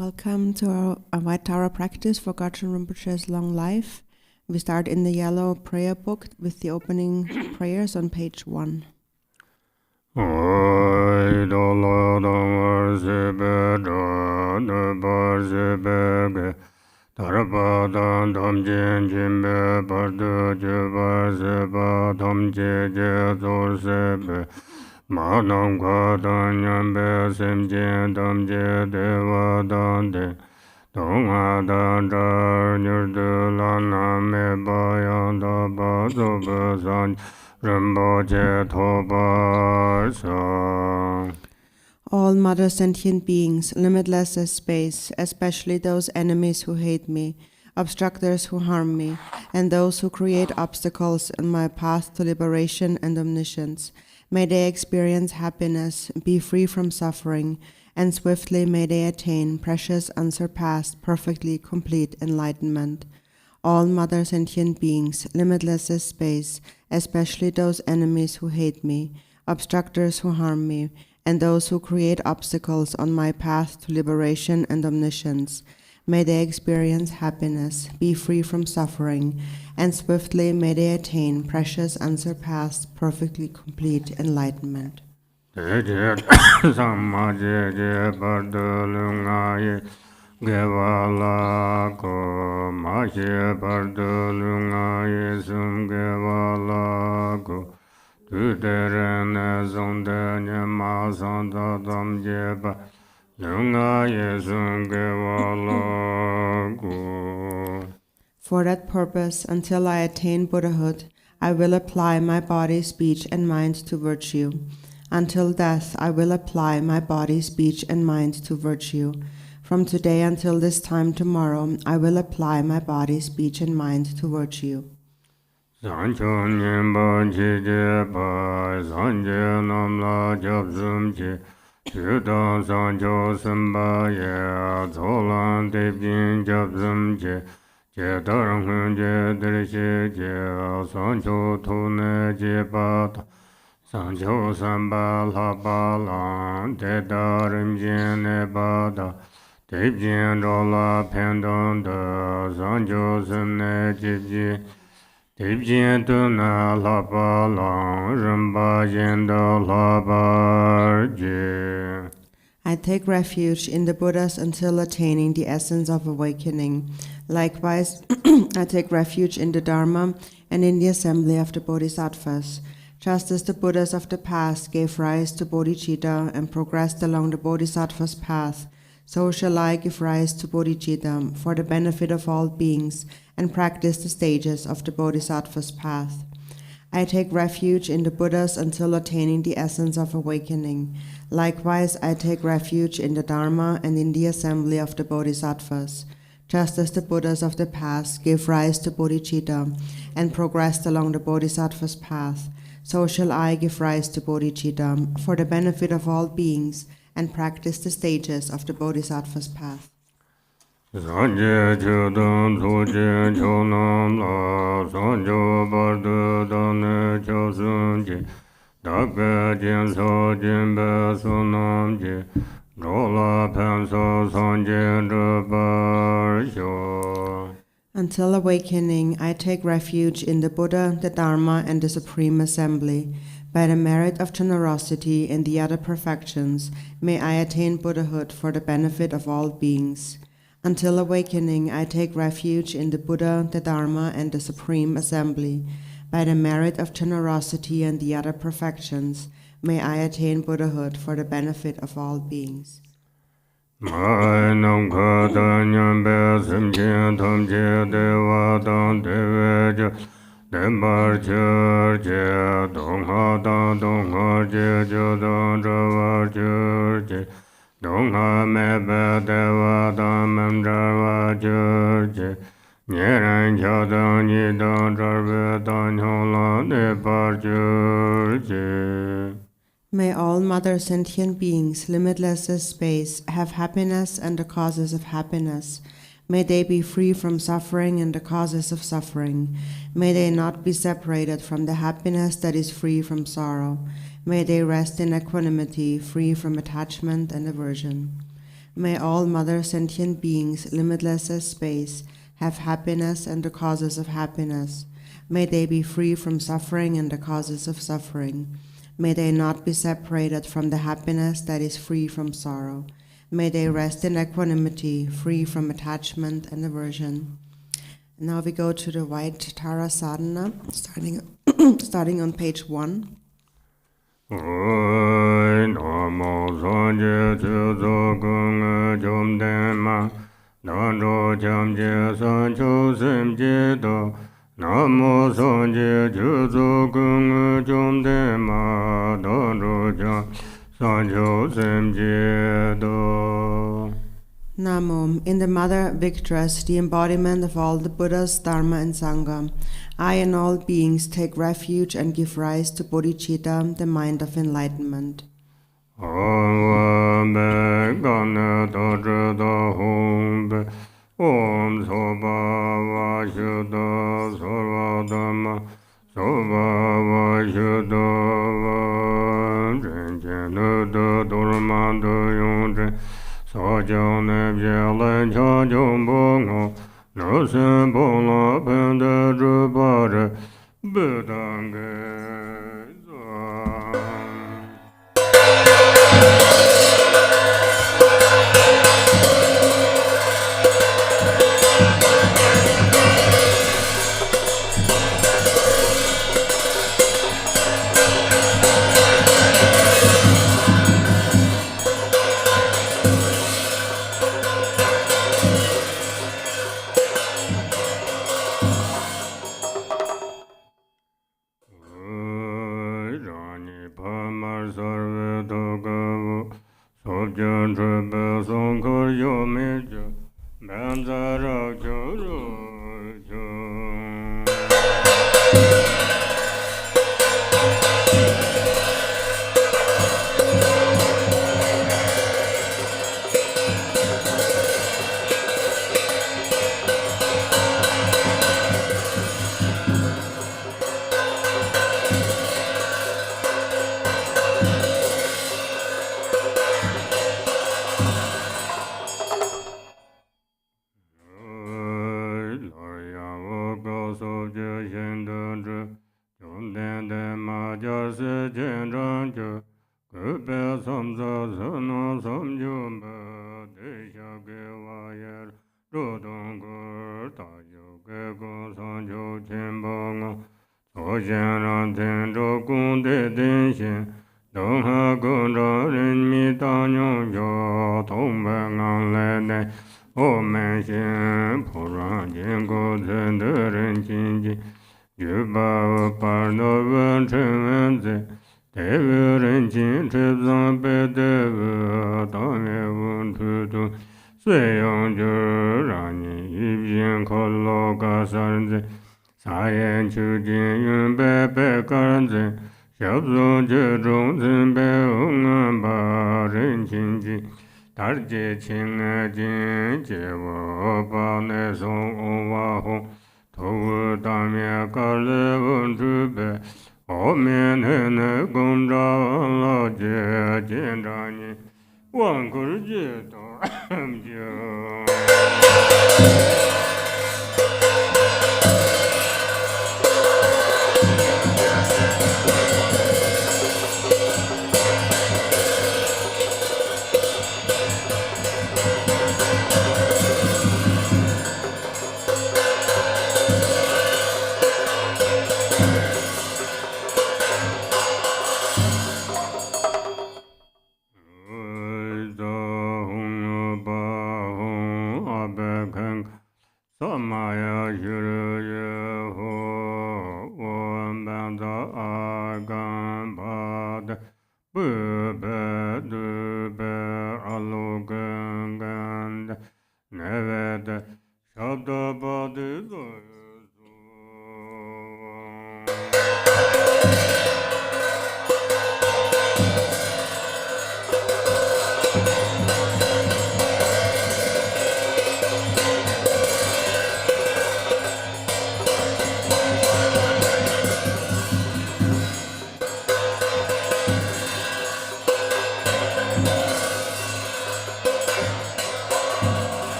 Welcome to our White Tower practice for Gachin Rinpoche's long life. We start in the yellow prayer book with the opening prayers on page 1. Manam Kwadan Yambe Semje Damje Deva Dante Donga Dandar Nurdulana Mebayan Daba Zobasan Rimboche Tobarsa. All mother sentient beings, limitless as space, especially those enemies who hate me, obstructors who harm me, and those who create obstacles on my path to liberation and omniscience, may they experience happiness, be free from suffering, and swiftly may they attain precious, unsurpassed, perfectly complete enlightenment. All mother sentient beings, limitless as space, especially those enemies who hate me, obstructors who harm me, and those who create obstacles on my path to liberation and omniscience, may they experience happiness, be free from suffering, and swiftly may they attain precious, unsurpassed, perfectly complete enlightenment. For that purpose, until I attain Buddhahood, I will apply my body, speech, and mind to virtue. Until death, I will apply my body, speech, and mind to virtue. From today until this time tomorrow, I will apply my body, speech, and mind to virtue. Chudan Sanjo Sambaye, Zolan Debin Jabzumje, Jedarang Hunje Drishije, Sanjo Tune Jebata, Sanjo Samba Labalan, Dedarim Jenebada, Debjin Rola Pendonda, Sanjo Sumne Jibji, Debjin Tuna Labalan, Rumba Jenda Labarje. I take refuge in the Buddhas until attaining the essence of awakening. Likewise, I take refuge in the Dharma and in the assembly of the Bodhisattvas. Just as the Buddhas of the past gave rise to bodhicitta and progressed along the Bodhisattva's path, so shall I give rise to bodhicitta for the benefit of all beings and practice the stages of the Bodhisattva's path. I take refuge in the Buddhas until attaining the essence of awakening. Likewise, I take refuge in the Dharma and in the assembly of the Bodhisattvas. Just as the Buddhas of the past gave rise to bodhicitta and progressed along the Bodhisattva's path, so shall I give rise to bodhicitta for the benefit of all beings and practice the stages of the Bodhisattva's path. Sanje Chudan Suje Chonam La Sanjo Bardu Dane Chosunji Dakbe Jinso Jinbe Sunamji Rola Penso Sanje Drubarsho. Until awakening, I take refuge in the Buddha, the Dharma, and the Supreme Assembly. By the merit of generosity and the other perfections, may I attain Buddhahood for the benefit of all beings. Until awakening, I take refuge in the Buddha, the Dharma, and the Supreme Assembly. By the merit of generosity and the other perfections, may I attain Buddhahood for the benefit of all beings. Mainam Kadanyam Besimjin Tamje Devadan Deveja Dembar Churche Dongha Dan Dongha Jejudan Dravar Churche Dongha Mebe Devadan Memdrava Churche Nyeran Chadan Yidan Dravedan Hola Debar Churche. May all mother sentient beings, limitless as space, have happiness and the causes of happiness. May they be free from suffering and the causes of suffering. May they not be separated from the happiness that is free from sorrow. May they rest in equanimity, free from attachment and aversion. May all mother sentient beings, limitless as space, have happiness and the causes of happiness. May they be free from suffering and the causes of suffering. May they not be separated from the happiness that is free from sorrow. May they rest in equanimity, free from attachment and aversion. Now we go to the White Tara Sadhana, starting on page 1. Namo Sanje Juzo Gung Jom De Ma Don Roja Sanjo Semje Do. Namo, in the Mother Victress, the embodiment of all the Buddhas, Dharma and Sangha, I and all beings take refuge and give rise to bodhicitta, the mind of enlightenment. Om Gane Dodre Da Hom Om Soba Vashuddha Sarva Dhamma Soba Vashuddha Jen De Dorman De Yonjen Sajang Nebje Len Cha Jom Bongo No Sen Bon La Pen De Drupare Budange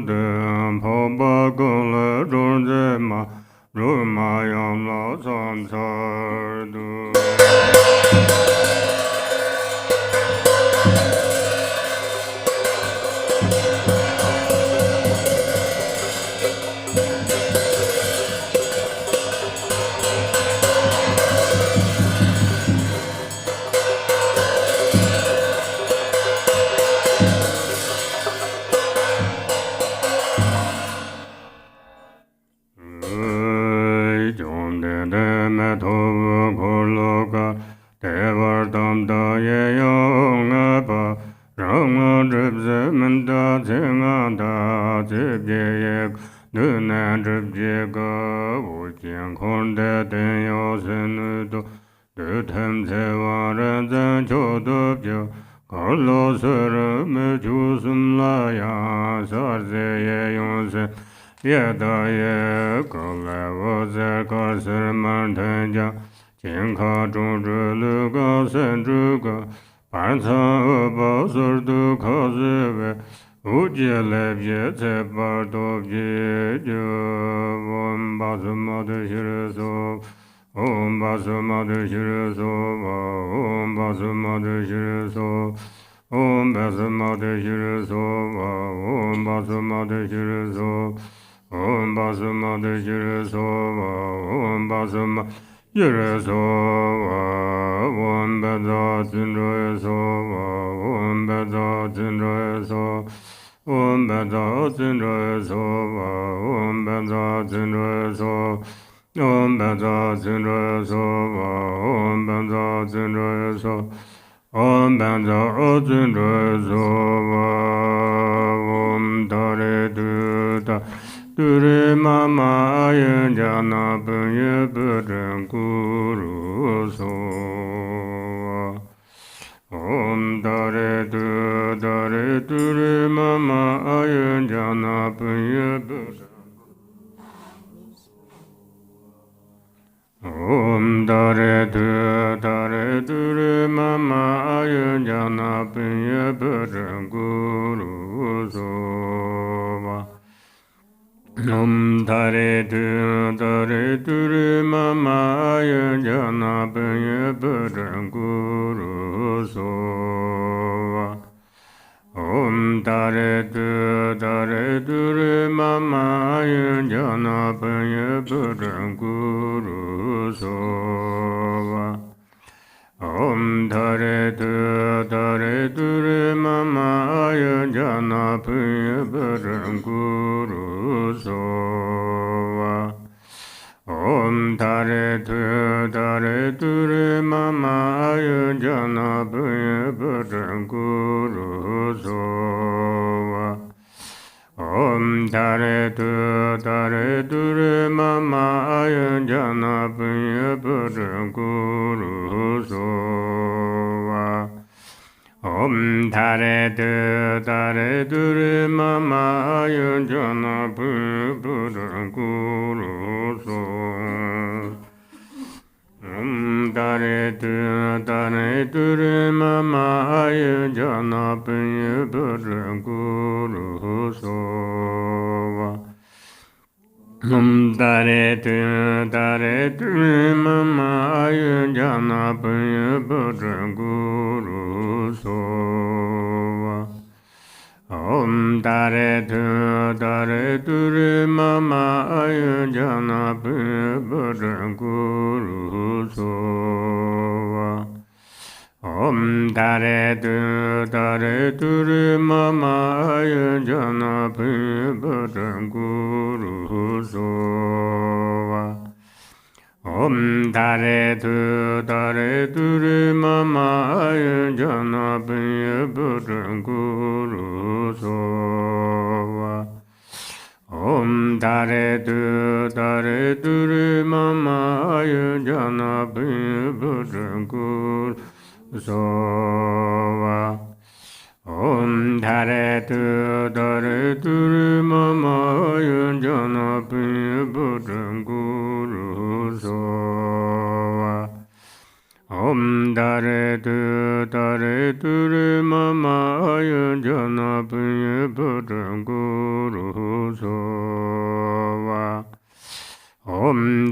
de po ba gung le zhong zhe ma ru ma yang la sam char du.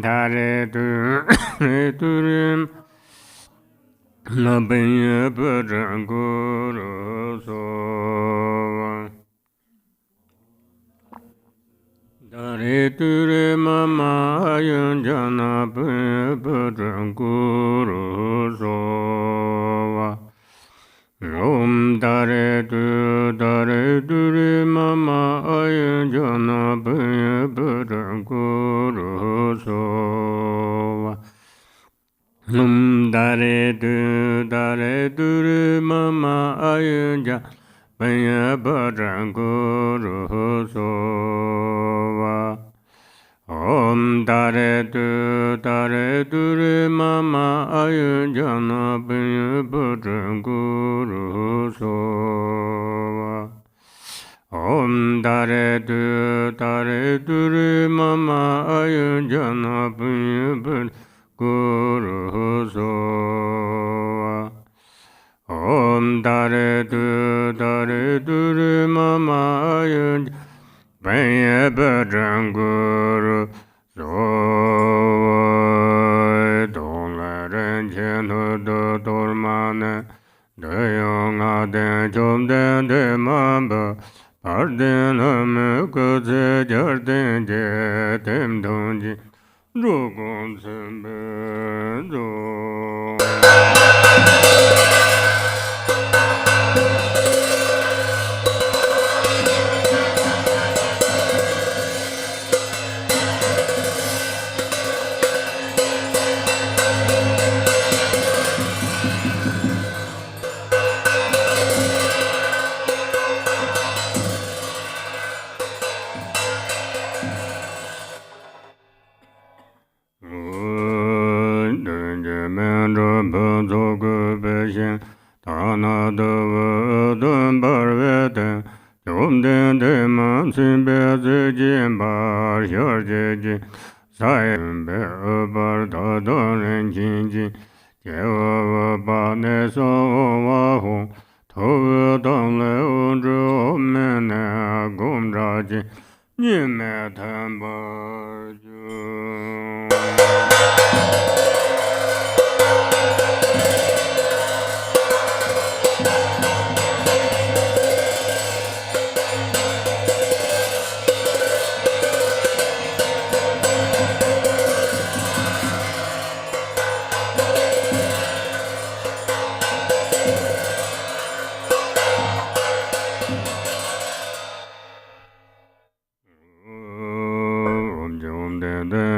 Tare Turim Labaya Pajanguru Sova Tare Ture Mama Yanjana Pajanguru Sova Om Tare Ture Mama Yanjana Pajanguru Sova Dare du mama ayunja banya bajanguru sova. Om dare du mama ayunja na banya bajanguru sova. Om dare du mama ayunja na banya bajanguru Guru Sova Om Dare Du Mama Yun Vaya Bajang Guru Sova Don La Ren Chen Hu Du Dormane De Yong A Den Chom Den De Mamba Par Den Hame Ku Tse Jar Den Je Tem Dong Ji Rogon Sembedo Tana de Dun Barvete, Jom Den De Man Sin Beze Jin Bar Hyar Jeji, Sai Be Bar Da Don Ren Jin Jin, Jewa Ba Ne So Wa Hong, To Dong Le Un Zhu Men Ne Gom Ra Jin, Yin Me Tan Bar Ju.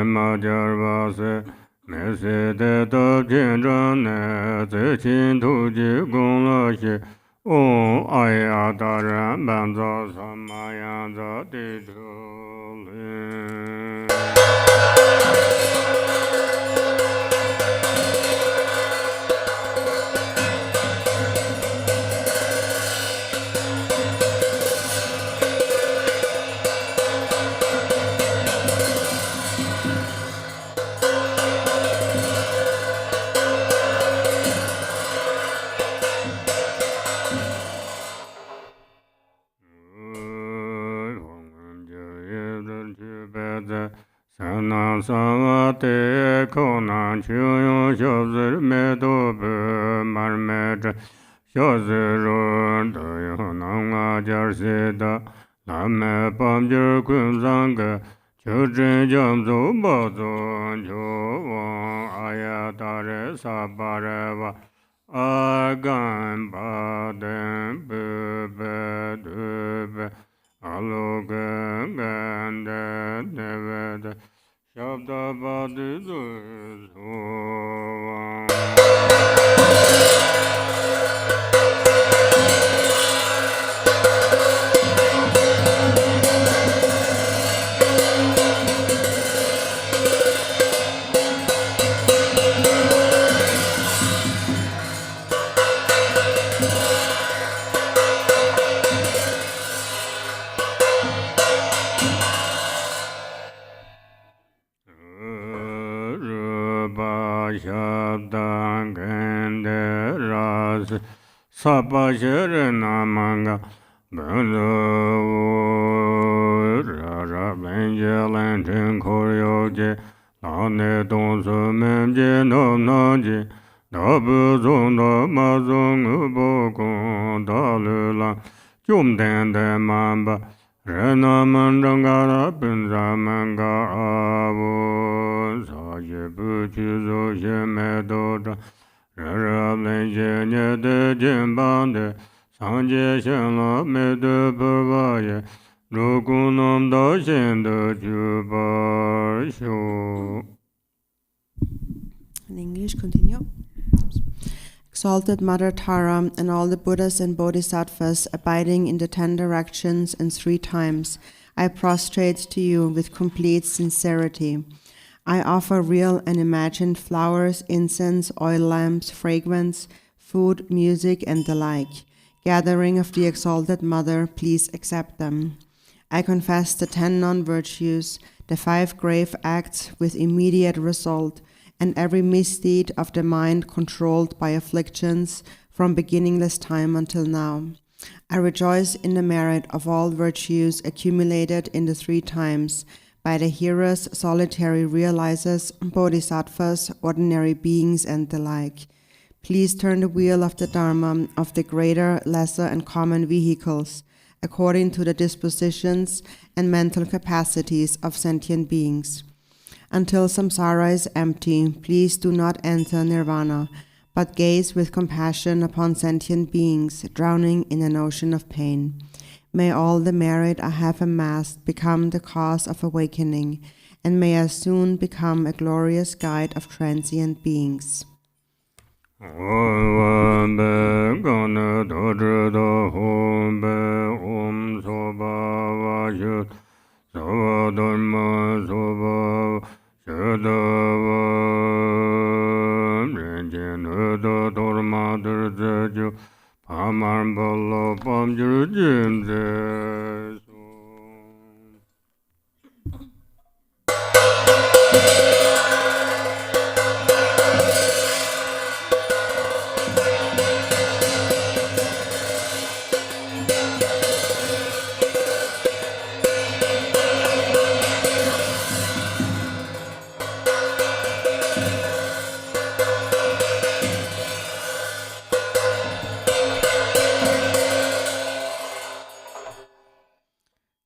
Majarvase, Mese de Top Jindrone, the Chintuji Gonglashi, O Ayataran Banza Samayanza Titulin. Savate Konan Chuyo Shozir Medobe Marmetra Shozirun Doyonanga Jarsida Lame Pamjur Kunzanga Chudrin Jamzu Bozon Chuvon Ayatare Sabareva Argan Baden Bube Dube Alogan Ganda Nevada Shabda Badi Sapashirina manga Bendo Rara Benjalan Tinkoryoje Ane Don Su Mem Je Nom Nan Je Da Bu Zong Da Ma Zong Bu Gong Da Lu Lang Jum Den De Man Ba Re Na Man Zhang Ga Da Bin Za Man Ga A Bu Sa Ye Bu Qu Zu Xie Me Do Zhang Re Re Len Xie Nye De Jin Ban De Sang Jie Xian La Me De Bu Ba Ye Ru Gu Nam Da Xian De Ju Ba Xiu. In English, continue. Exalted Mother Tara and all the Buddhas and Bodhisattvas abiding in the 10 directions and 3 times, I prostrate to you with complete sincerity. I offer real and imagined flowers, incense, oil lamps, fragrance, food, music, and the like. Gathering of the Exalted Mother, please accept them. I confess the 10 non-virtues, the 5 grave acts with immediate result, and every misdeed of the mind controlled by afflictions from beginningless time until now. I rejoice in the merit of all virtues accumulated in the 3 times by the hearers, solitary realizers, bodhisattvas, ordinary beings, and the like. Please turn the wheel of the Dharma of the greater, lesser, and common vehicles according to the dispositions and mental capacities of sentient beings. Until samsara is empty, please do not enter nirvana, but gaze with compassion upon sentient beings drowning in an ocean of pain. May all the merit I have amassed become the cause of awakening, and may I soon become a glorious guide of transient beings.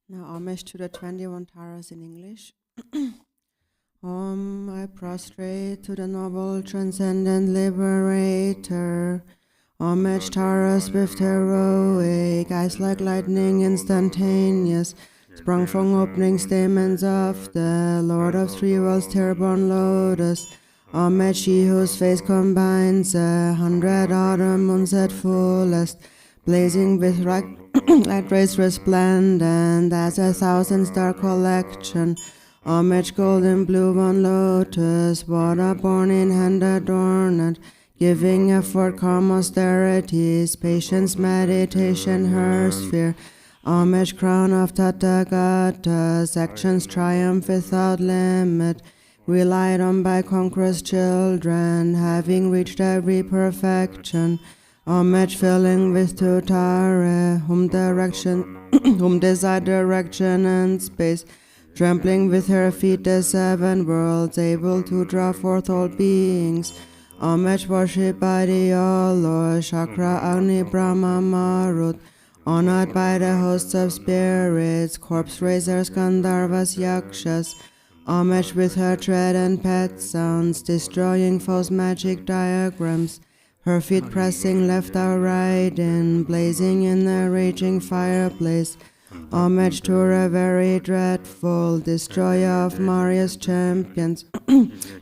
Now homage to the 21 Taras in English. Om, I prostrate to the noble transcendent liberator. Homage Tara, swift heroic, eyes like lightning instantaneous, sprung from opening stamens of the Lord of 3 worlds, tear-born lotus. Homage she whose face combines 100 autumn moons at fullest, blazing with light rays resplendent as 1,000 star collection. Homage golden blue on lotus, water born in hand adorned, giving effort, calm austerities, patience, meditation, her sphere. Homage crown of Tathagatas, actions triumph without limit, relied on by conquerors' children, having reached every perfection. Homage filling with Tutare, whom desire direction and space, trampling with her feet the 7 worlds, able to draw forth all beings. Homage worshipped by the All-Lord, Chakra, Agni, Brahma, Marut, honored by the hosts of spirits, corpse raisers, Gandharvas, Yakshas. Homage with her tread and pet sounds, destroying foes' magic diagrams. Her feet pressing left or right in, blazing in a raging fireplace. Homage to her very dreadful, destroyer of Maria's champions.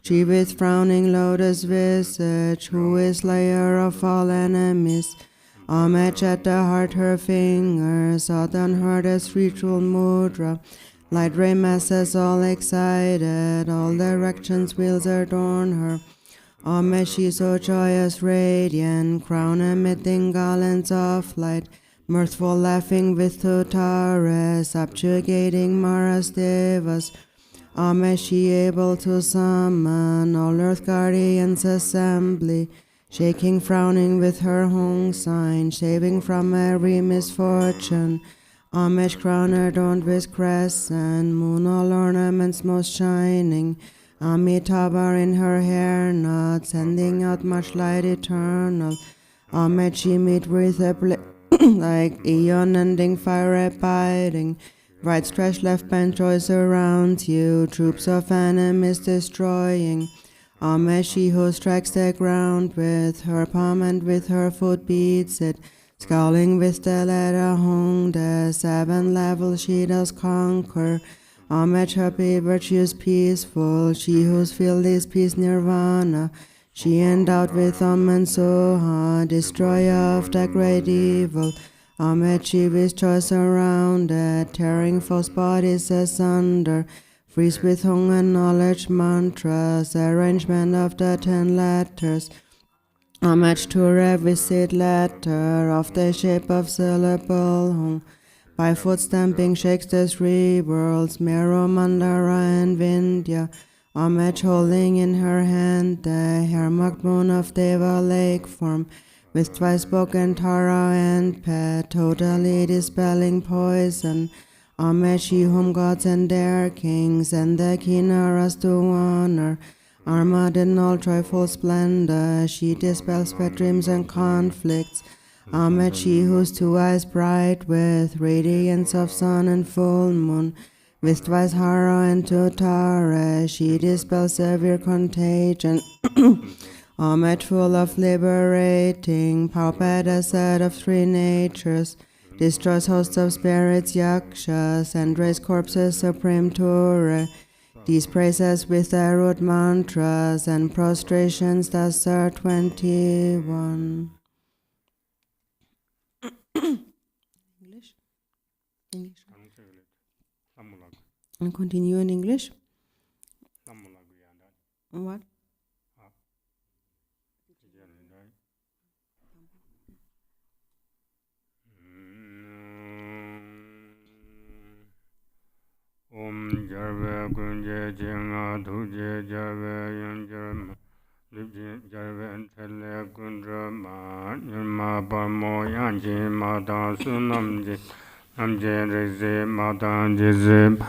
She with frowning lotus visage, who is slayer of all enemies. Homage at the heart her fingers, southern heart as ritual mudra. Light ray masses all excited, all directions wheels adorn her. Homage she so joyous, radiant, crown emitting garlands of light, mirthful laughing with Tutare, subjugating Mara's devas. Homage she able to summon all earth guardians assembly, shaking, frowning with her Hong sign, saving from every misfortune. Homage crown adorned with crescent moon, all ornaments most shining, Amitabha in her hair, not sending out much light eternal. Ahmed she meet with a like eon ending fire abiding. Right stretch left band choice around you, troops of enemies destroying. Ahmed she who strikes the ground with her palm and with her foot beats it. Scowling with the letter hung, the 7 levels she does conquer. Ahmed happy, virtuous, peaceful, she whose field is peace nirvana. She endowed with and Soha, destroyer of the great evil. Ahmed she with choice surrounded, tearing false bodies asunder. Freeze with hunger and knowledge mantras, arrangement of the 10 letters. Homage to revisit letter of the shape of syllable hung. By foot stamping shakes the 3 worlds, Mero, Mandara and Vindhya. Homage holding in her hand the hair-marked moon of Deva lake form, with twice spoken Tara and Pet, totally dispelling poison. Homage she whom gods and their kings and the Kinnaras to honor. Armored in all joyful splendor, she dispels bad dreams and conflicts. Ahmed she whose 2 eyes bright with radiance of sun and full moon, with twice Hara and Tutara, she dispels severe contagion. Ahmed full of liberating, Paupad asset of 3 natures, destroys hosts of spirits, yakshas, and raise corpses supreme Ture. These praises with their root mantras and prostrations, thus are 21. English? English. And continue in English? What? Om Jarve Kunje Jinga Duje Jarve Yunjarma Lipji Jarve Tele Kundrama Nirma Parmo Yanji Mata Sunamji Namje Rize Mata Jizib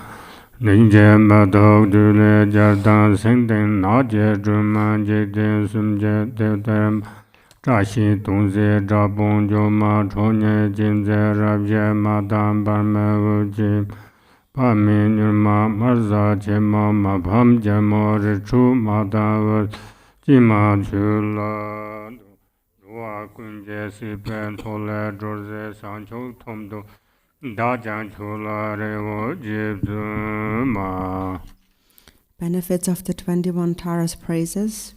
Ninje Matok Dule Jardan Singden Naje Druma Jide Sumje Devdem Trashi Tunze Drabon Joma Chonye Jinze Rabje Matam Barme Vujim Pamin Yurma Marza Chema Mabham Jamo Richu Madavar Jima Chula Dua Kunje Sipen Tole Drze Sancho Tomdo Dajan Chula Revo Jibzuma. Benefits of the 21 Taras praises.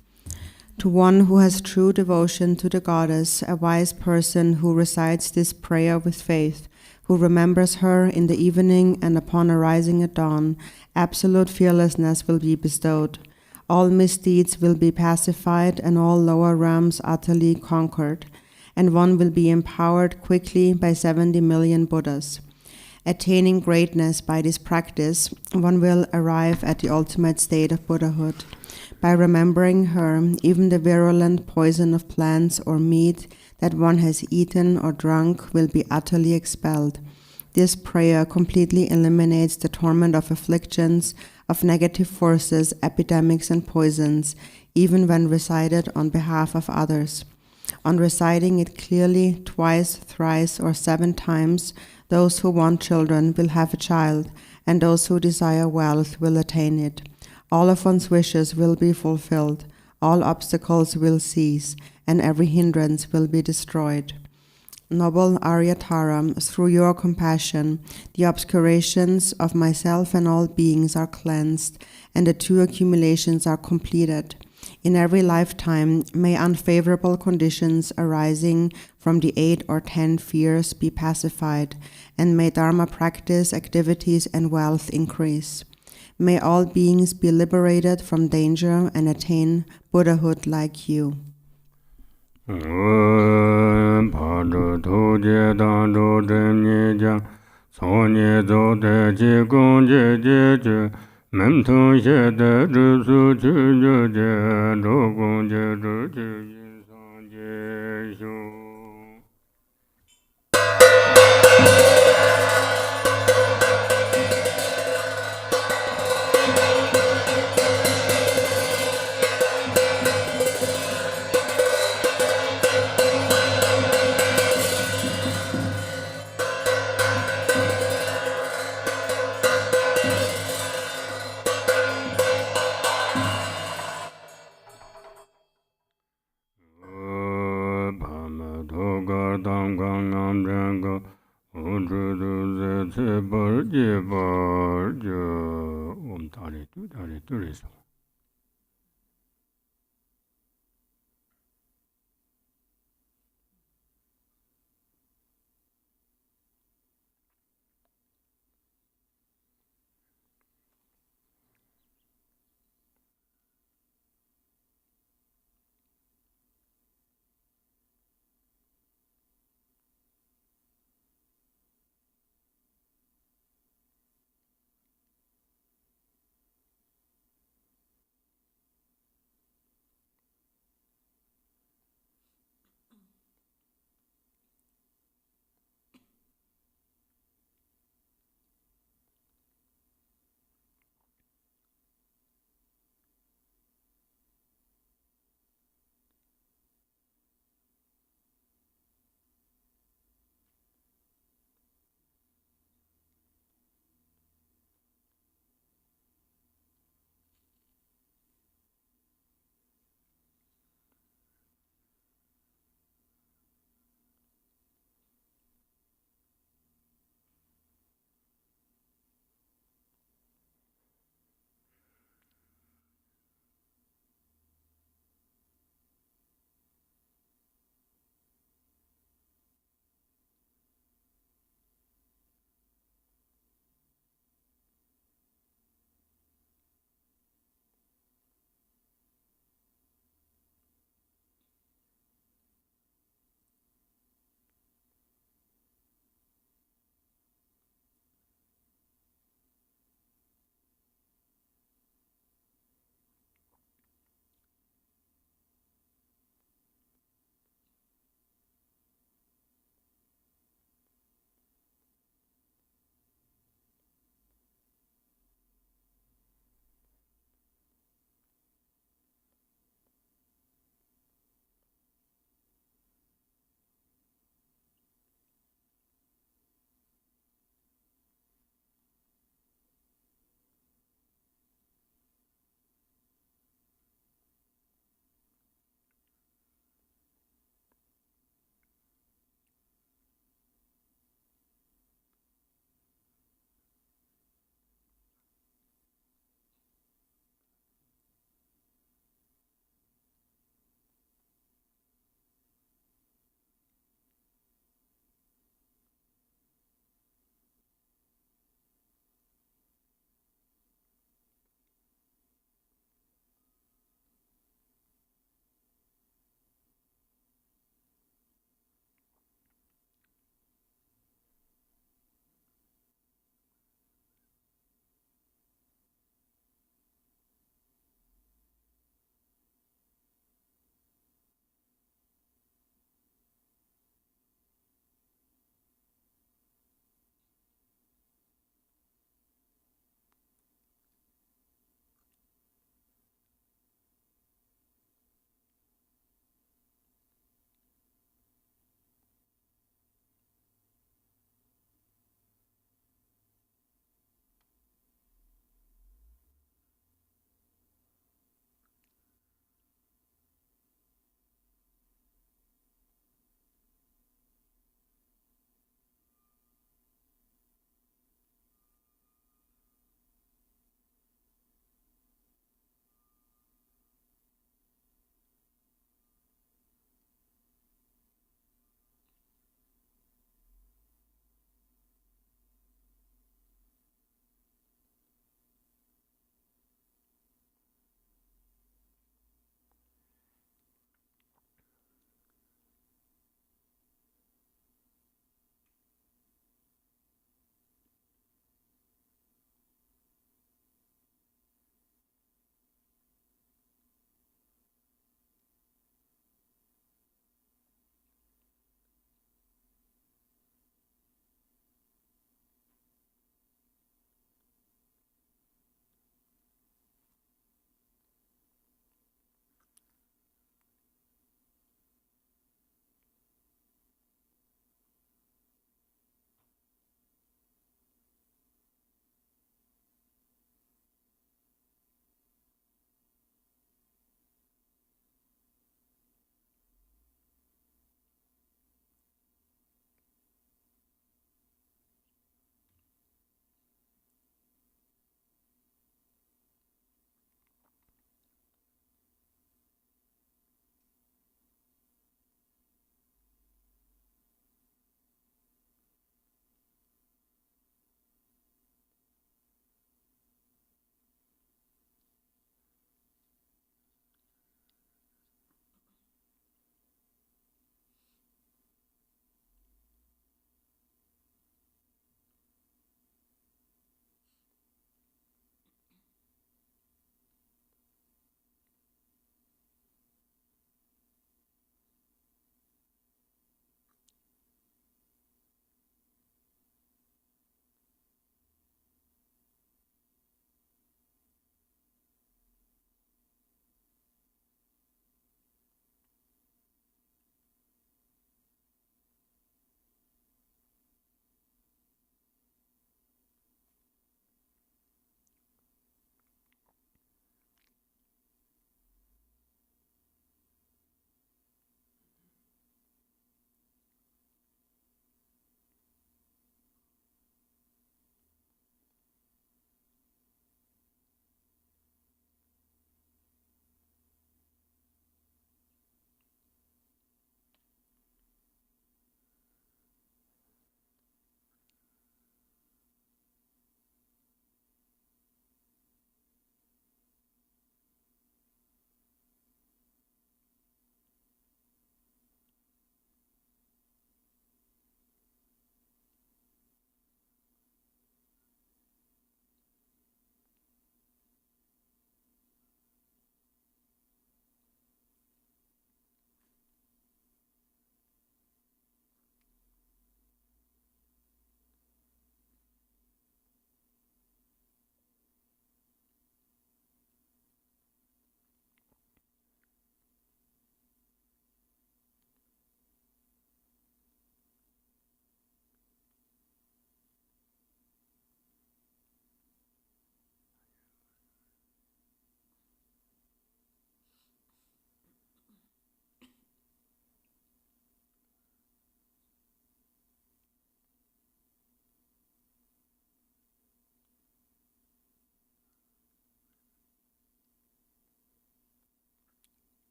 To one who has true devotion to the goddess, a wise person who recites this prayer with faith, who remembers her in the evening and upon arising at dawn, absolute fearlessness will be bestowed. All misdeeds will be pacified and all lower realms utterly conquered, and one will be empowered quickly by 70 million Buddhas. Attaining greatness by this practice, one will arrive at the ultimate state of Buddhahood. By remembering her, even the virulent poison of plants or meat that one has eaten or drunk will be utterly expelled. This prayer completely eliminates the torment of afflictions, of negative forces, epidemics, and poisons, even when recited on behalf of others. On reciting it clearly twice, thrice, or 7 times, those who want children will have a child, and those who desire wealth will attain it. All of one's wishes will be fulfilled, all obstacles will cease, and every hindrance will be destroyed. Noble Arya Tara, through your compassion, the obscurations of myself and all beings are cleansed, and the 2 accumulations are completed. In every lifetime, may unfavorable conditions arising from the 8 or 10 fears be pacified, and may Dharma practice, activities, and wealth increase. May all beings be liberated from danger and attain Buddhahood like you.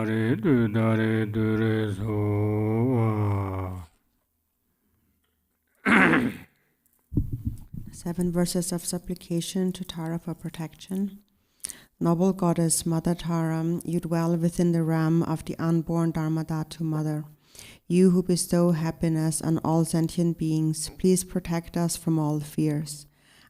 Dari du dari du re so. 7 verses of supplication to Tara for protection. Noble Goddess, Mother Tara, you dwell within the realm of the unborn Dharmadhatu Mother. You who bestow happiness on all sentient beings, please protect us from all fears.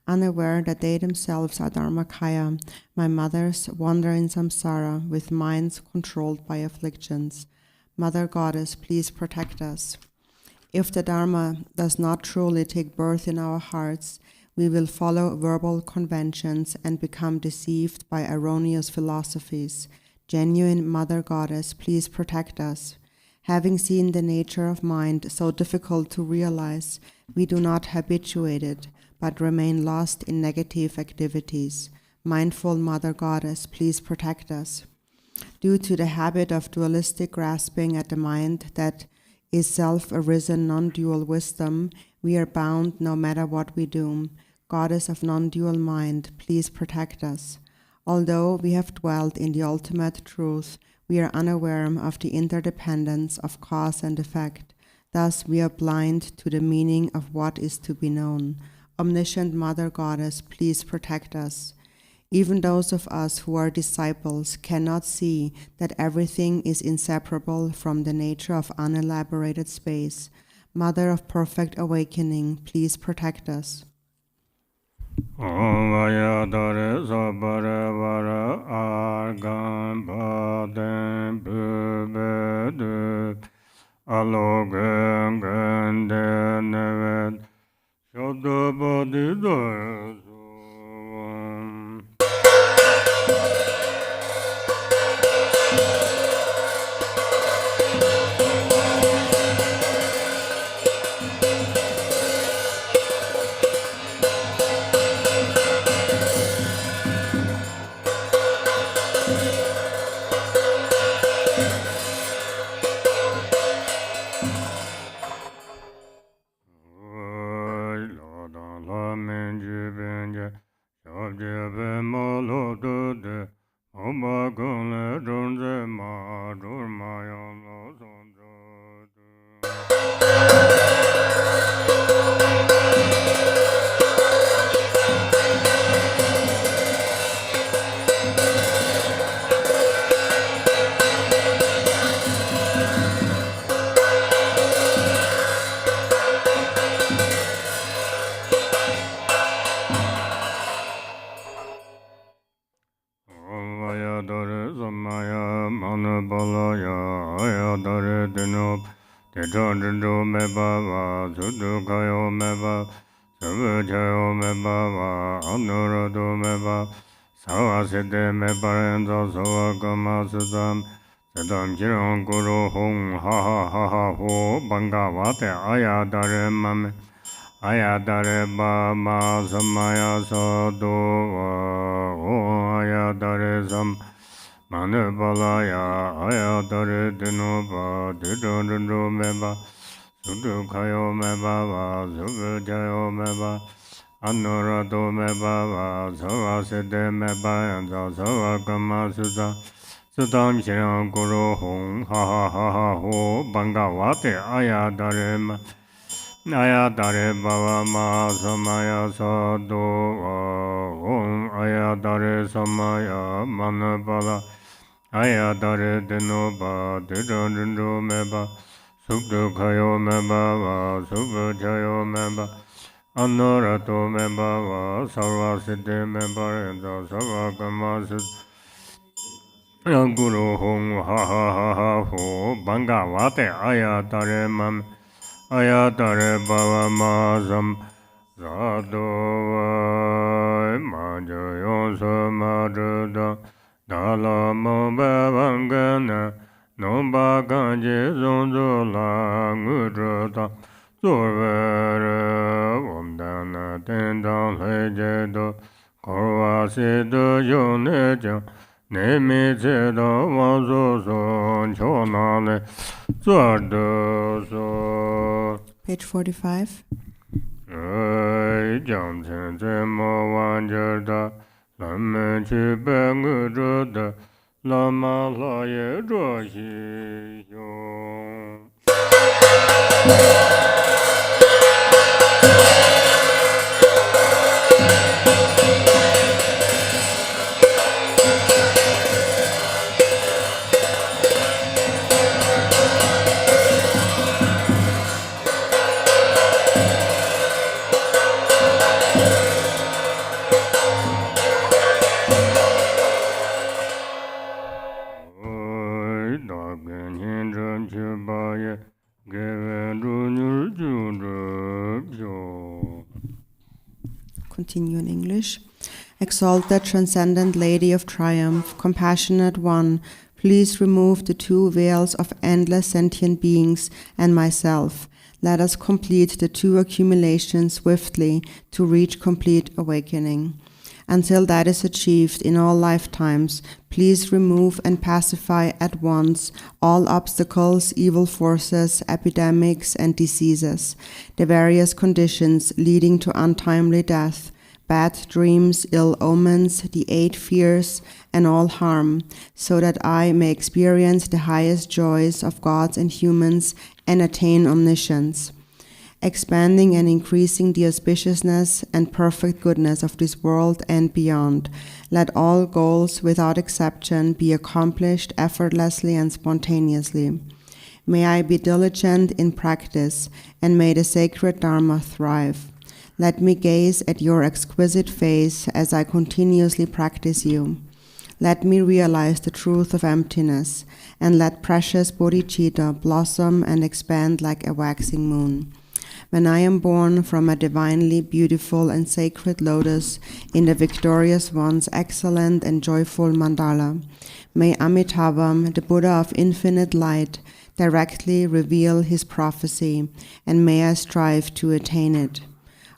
Unaware that they themselves are Dharmakaya, my mothers wander in samsara with minds controlled by afflictions. Mother Goddess, please protect us. If the Dharma does not truly take birth in our hearts, we will follow verbal conventions and become deceived by erroneous philosophies. Genuine Mother Goddess, please protect us. Having seen the nature of mind so difficult to realize, we do not habituate it, but remain lost in negative activities. Mindful Mother Goddess, please protect us. Due to the habit of dualistic grasping at the mind that is self-arisen non-dual wisdom, we are bound no matter what we do. Goddess of non-dual mind, please protect us. Although we have dwelt in the ultimate truth, we are unaware of the interdependence of cause and effect. Thus, we are blind to the meaning of what is to be known. Omniscient Mother Goddess, please protect us. Even those of us who are disciples cannot see that everything is inseparable from the nature of unelaborated space. Mother of perfect awakening, please protect us. Vaya dare sabare vara argan baden bubede alogen gende nevet shabda badi dare sovam. Sadam jirang guru hong ha ha ha ha ho banga vate ayadare mame ayadare ba ma samaya sado o ayadare sam mane balaya ayadare dino ba didondro meba sudu kayo meba ba sudu jayo meba anurado meba ba sawa sede meba yanza sawa kama suda Sadam Shirang Guru Hong Ha Ha Ha Ha Ho Banga Vate Ayadare Ma Ayadare Bava Ma Samaya Sado Om Ayadare Samaya Manabala Ayadare Denoba Didondro Meba Subdu Kayo Meba Va Subdu Jayo Meba Anurato Meba Va Sarva Siddhi Meba Enza Sarva Kama Guru Hong Ha Ha Ha Ha Ho Banga Vate Ayatare Mam Ayatare Bava Mazam Zado Vai Majayon Samadada Dala Mobavangana Nomba Ganji Zonzola Ngudrota Zorvere Vomdana Tendang Lejedo Korva Siddha Yonejang Nemi Zeda Vazo Son Chonale Zardo So. Page 45. Jamsen Zemo Wanjerda Lamen Chibenguda Lama la ye zhuo xi xiong. Continue in English. Exalted, transcendent Lady of Triumph, compassionate one, please remove the two veils of endless sentient beings and myself. Let us complete the two accumulations swiftly to reach complete awakening. Until that is achieved in all lifetimes, please remove and pacify at once all obstacles, evil forces, epidemics, and diseases, the various conditions leading to untimely death, bad dreams, ill omens, the 8 fears, and all harm, so that I may experience the highest joys of gods and humans and attain omniscience. Expanding and increasing the auspiciousness and perfect goodness of this world and beyond. Let all goals, without exception, be accomplished effortlessly and spontaneously. May I be diligent in practice, and may the sacred Dharma thrive. Let me gaze at your exquisite face as I continuously practice you. Let me realize the truth of emptiness, and let precious bodhicitta blossom and expand like a waxing moon. When I am born from a divinely beautiful and sacred lotus in the victorious one's excellent and joyful mandala, may Amitabha, the Buddha of infinite light, directly reveal his prophecy, and may I strive to attain it.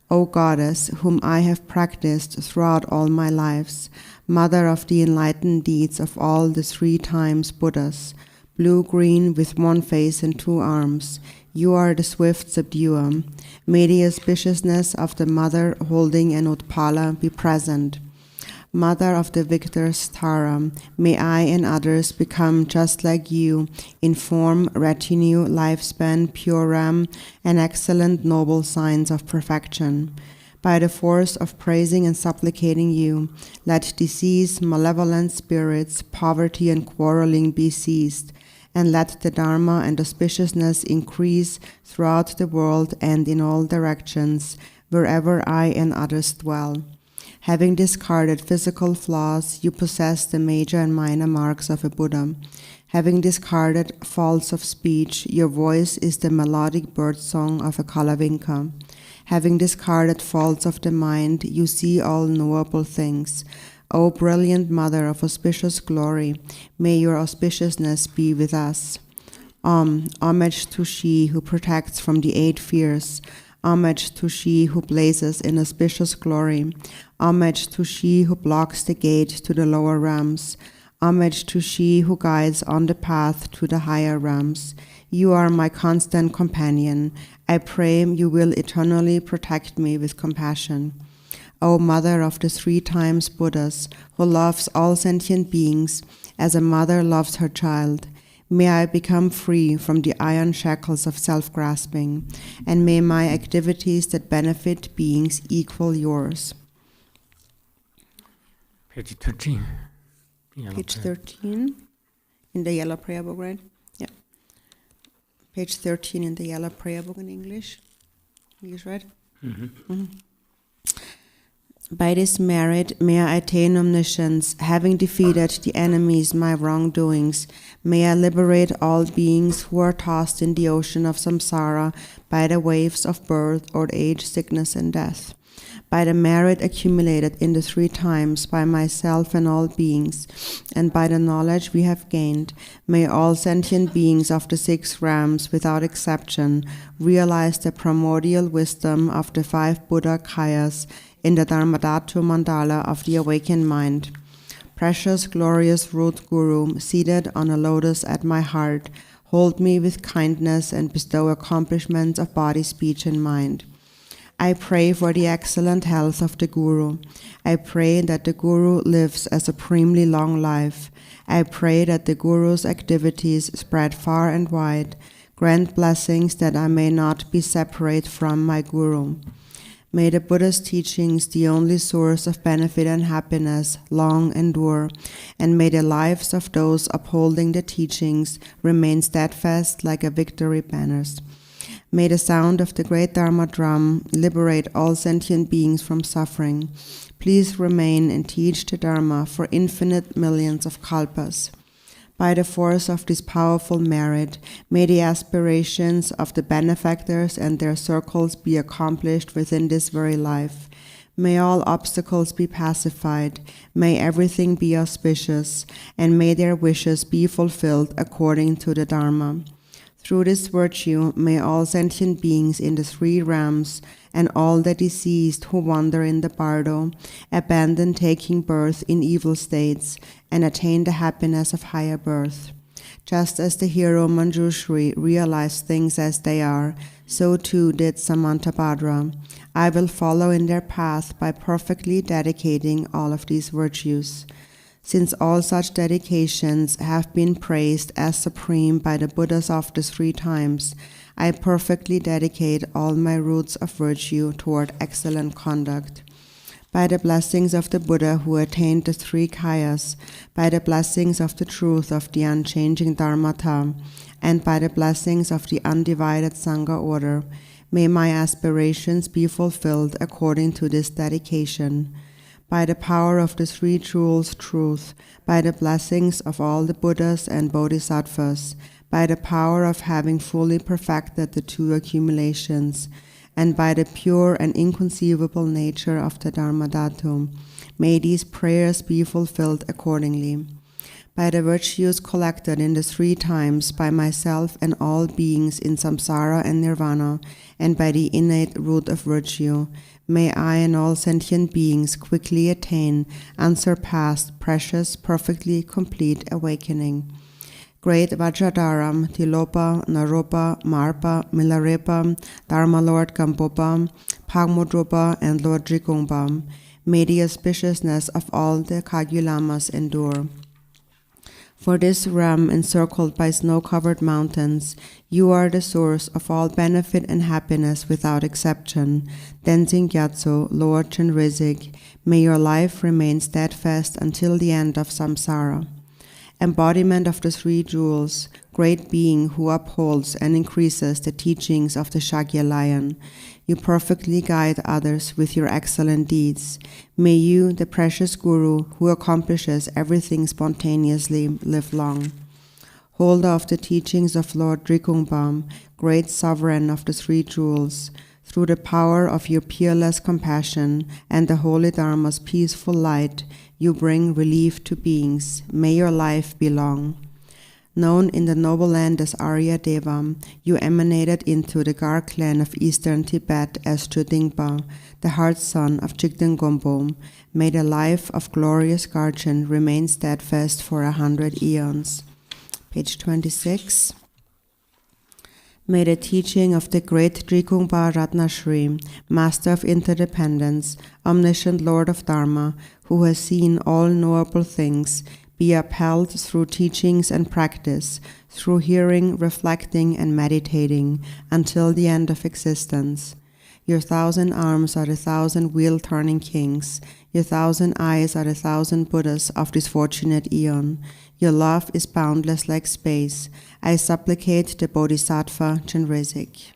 O Goddess, whom I have practiced throughout all my lives, Mother of the enlightened deeds of all the 3 times Buddhas, blue-green with 1 face and 2 arms, you are the swift subduer. May the auspiciousness of the mother holding an Utpala be present. Mother of the victors Tara, may I and others become just like you in form, retinue, lifespan, pure ram, and excellent noble signs of perfection. By the force of praising and supplicating you, let disease, malevolent spirits, poverty, and quarreling be ceased, and let the Dharma and auspiciousness increase throughout the world and in all directions, wherever I and others dwell. Having discarded physical flaws, you possess the major and minor marks of a Buddha. Having discarded faults of speech, your voice is the melodic birdsong of a Kalavinka. Having discarded faults of the mind, you see all knowable things. O brilliant Mother of auspicious glory, may your auspiciousness be with us. Homage to she who protects from the 8 fears. Homage to she who blazes in auspicious glory. Homage to she who blocks the gate to the lower realms. Homage to she who guides on the path to the higher realms. You are my constant companion. I pray you will eternally protect me with compassion. O Mother of the 3 times Buddhas, who loves all sentient beings as a mother loves her child, may I become free from the iron shackles of self-grasping, and may my activities that benefit beings equal yours. Page 13. Page 13 in the yellow prayer book, right? Yeah. Page 13 in the yellow prayer book in English. English, right? Mm-hmm. Mm-hmm. By this merit may I attain omniscience, having defeated the enemies my wrongdoings. May I liberate all beings who are tossed in the ocean of samsara by the waves of birth, old age, sickness, and death. By the merit accumulated in the 3 times by myself and all beings, and by the knowledge we have gained, may all sentient beings of the 6 realms, without exception, realize the primordial wisdom of the 5 Buddha Kayas in the Dharmadhatu Mandala of the awakened mind. Precious, glorious root Guru, seated on a lotus at my heart, hold me with kindness and bestow accomplishments of body, speech, and mind. I pray for the excellent health of the Guru. I pray that the Guru lives a supremely long life. I pray that the Guru's activities spread far and wide. Grant blessings that I may not be separate from my Guru. May the Buddha's teachings, the only source of benefit and happiness, long endure, and may the lives of those upholding the teachings remain steadfast like a victory banners. May the sound of the great Dharma drum liberate all sentient beings from suffering. Please remain and teach the Dharma for infinite millions of kalpas. By the force of this powerful merit, may the aspirations of the benefactors and their circles be accomplished within this very life. May all obstacles be pacified, may everything be auspicious, and may their wishes be fulfilled according to the Dharma. Through this virtue, may all sentient beings in the three realms and all the deceased who wander in the bardo abandon taking birth in evil states and attain the happiness of higher birth. Just as the hero Manjushri realized things as they are, so too did Samantabhadra. I will follow in their path by perfectly dedicating all of these virtues. Since all such dedications have been praised as supreme by the Buddhas of the three times, I perfectly dedicate all my roots of virtue toward excellent conduct. By the blessings of the Buddha who attained the three kayas, by the blessings of the truth of the unchanging Dharmata, and by the blessings of the undivided Sangha order, may my aspirations be fulfilled according to this dedication. By the power of the Three Jewels truth, by the blessings of all the Buddhas and Bodhisattvas, by the power of having fully perfected the two accumulations, and by the pure and inconceivable nature of the Dharmadhatu, may these prayers be fulfilled accordingly. By the virtues collected in the three times by myself and all beings in samsara and nirvana, and by the innate root of virtue, may I and all sentient beings quickly attain unsurpassed, precious, perfectly complete awakening. Great Vajradharam, Tilopa, Naropa, Marpa, Milarepa, Dharma Lord Gampopa, Pagmodropa, and Lord Drikungpa, may the auspiciousness of all the GBI Lamas endure. For this realm encircled by snow-covered mountains, you are the source of all benefit and happiness without exception. Tenzin Gyatso, Lord Chenrezig, may your life remain steadfast until the end of samsara. Embodiment of the Three Jewels, great being who upholds and increases the teachings of the Shakya Lion, you perfectly guide others with your excellent deeds. May you, the precious Guru, who accomplishes everything spontaneously, live long. Holder of the teachings of Lord Drikungpa, great sovereign of the Three Jewels, through the power of your peerless compassion and the Holy Dharma's peaceful light, you bring relief to beings. May your life be long. Known in the noble land as Arya Deva, you emanated into the Gar clan of eastern Tibet as Chudingpa, the heart son of Chigden Gompo. May the life of glorious Garchen remain steadfast for 100 eons. Page 26. May the teaching of the great Drikungpa Ratnashri, Master of Interdependence, Omniscient Lord of Dharma, who has seen all knowable things, be upheld through teachings and practice, through hearing, reflecting, and meditating, until the end of existence. Your 1,000 arms are the 1,000 wheel-turning kings. Your 1,000 eyes are the 1,000 Buddhas of this fortunate eon. Your love is boundless like space. I supplicate the Bodhisattva Chenrezig.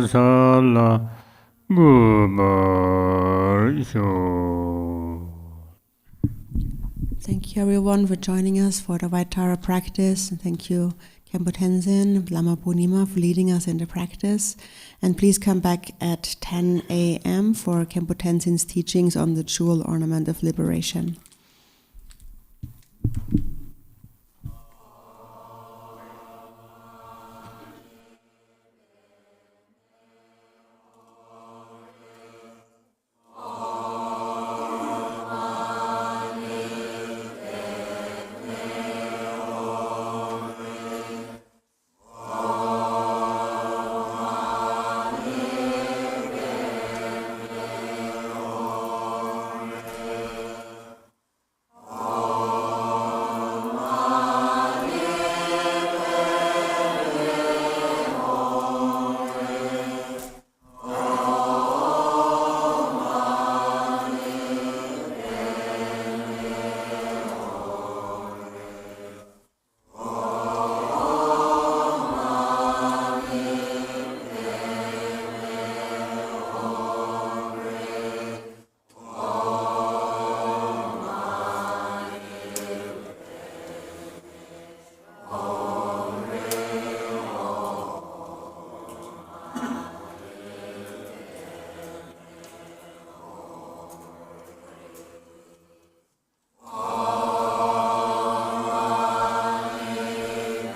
sala gubar sho. Thank you everyone for joining us for the White Tara practice. And thank you Khenpo Tenzin, Lama Purnima for leading us in the practice. And please come back at 10 a.m. for Khenpo Tenzin's teachings on the jewel ornament of liberation.